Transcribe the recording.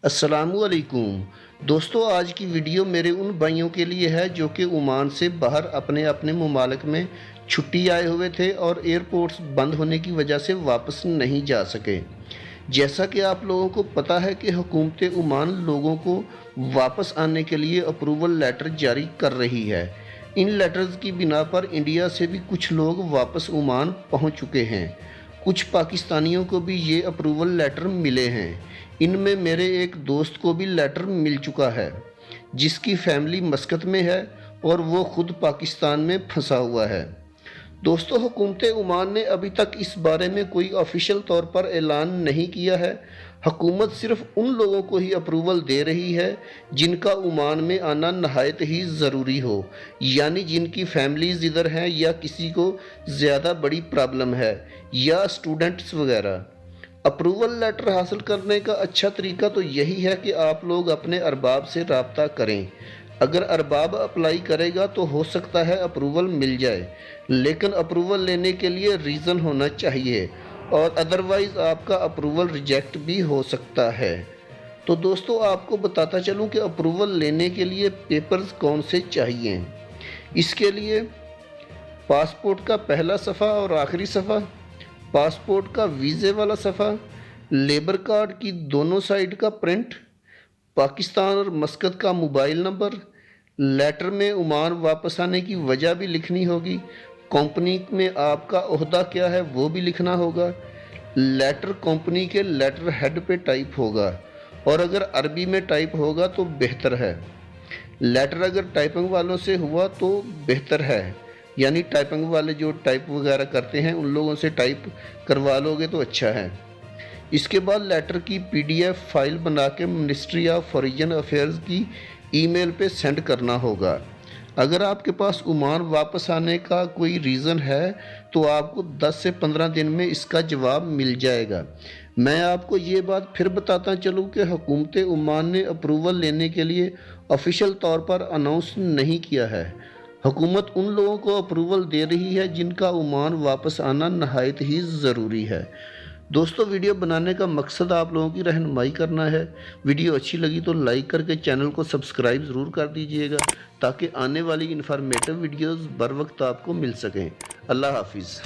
अस्सलामुअलैकुम दोस्तों, आज की वीडियो मेरे उन भाइयों के लिए है जो कि ओमान से बाहर अपने अपने ममालिक में छुट्टी आए हुए थे और एयरपोर्ट्स बंद होने की वजह से वापस नहीं जा सके। जैसा कि आप लोगों को पता है कि हुकूमत ओमान लोगों को वापस आने के लिए अप्रूवल लेटर जारी कर रही है। इन लेटर्स की बिना पर इंडिया से भी कुछ लोग वापस ओमान पहुंच चुके हैं। कुछ पाकिस्तानियों को भी ये अप्रूवल लेटर मिले हैं। इनमें मेरे एक दोस्त को भी लेटर मिल चुका है जिसकी फैमिली मस्कत में है और वो खुद पाकिस्तान में फंसा हुआ है। दोस्तों, हुकूमत ओमान ने अभी तक इस बारे में कोई ऑफिशियल तौर पर ऐलान नहीं किया है। हुकूमत सिर्फ उन लोगों को ही अप्रूवल दे रही है जिनका ओमान में आना नहायत ही ज़रूरी हो, यानी जिनकी फैमिलीज़ इधर हैं या किसी को ज़्यादा बड़ी प्रॉब्लम है या स्टूडेंट्स वगैरह। अप्रूवल लेटर हासिल करने का अच्छा तरीका तो यही है कि आप लोग अपने अरबाब से रब्ता करें। अगर अरबाब अप्लाई करेगा तो हो सकता है अप्रूवल मिल जाए, लेकिन अप्रूवल लेने के लिए रीज़न होना चाहिए और अदरवाइज़ आपका अप्रूवल रिजेक्ट भी हो सकता है। तो दोस्तों, आपको बताता चलूं कि अप्रूवल लेने के लिए पेपर्स कौन से चाहिए। इसके लिए पासपोर्ट का पहला सफ़ा और आखिरी सफ़ा, पासपोर्ट का वीज़े वाला सफ़ा, लेबर कार्ड की दोनों साइड का प्रिंट, पाकिस्तान और मस्कत का मोबाइल नंबर, लेटर में ओमान वापस आने की वजह भी लिखनी होगी, कंपनी में आपका ओहदा क्या है वो भी लिखना होगा। लेटर कंपनी के लेटर हेड पे टाइप होगा और अगर अरबी में टाइप होगा तो बेहतर है। लेटर अगर टाइपिंग वालों से हुआ तो बेहतर है, यानी टाइपिंग वाले जो टाइप वगैरह करते हैं उन लोगों से टाइप करवा लोगे तो अच्छा है। इसके बाद लेटर की पीडीएफ फाइल बना के मिनिस्ट्री ऑफ फॉरेन अफेयर्स की ईमेल पे सेंड करना होगा। अगर आपके पास ओमान वापस आने का कोई रीज़न है तो आपको 10 से 15 दिन में इसका जवाब मिल जाएगा। मैं आपको ये बात फिर बताता चलूँ कि हुकूमत ओमान ने अप्रूवल लेने के लिए ऑफिशियल तौर पर अनाउंस नहीं किया है। हुकूमत उन लोगों को अप्रूवल दे रही है जिनका ओमान वापस आना नहायत ही ज़रूरी है। दोस्तों, वीडियो बनाने का मकसद आप लोगों की रहनुमाई करना है। वीडियो अच्छी लगी तो लाइक करके चैनल को सब्सक्राइब ज़रूर कर दीजिएगा ताकि आने वाली इन्फॉर्मेटिव वीडियोज़ बर वक्त आपको मिल सकें। अल्लाह हाफिज़।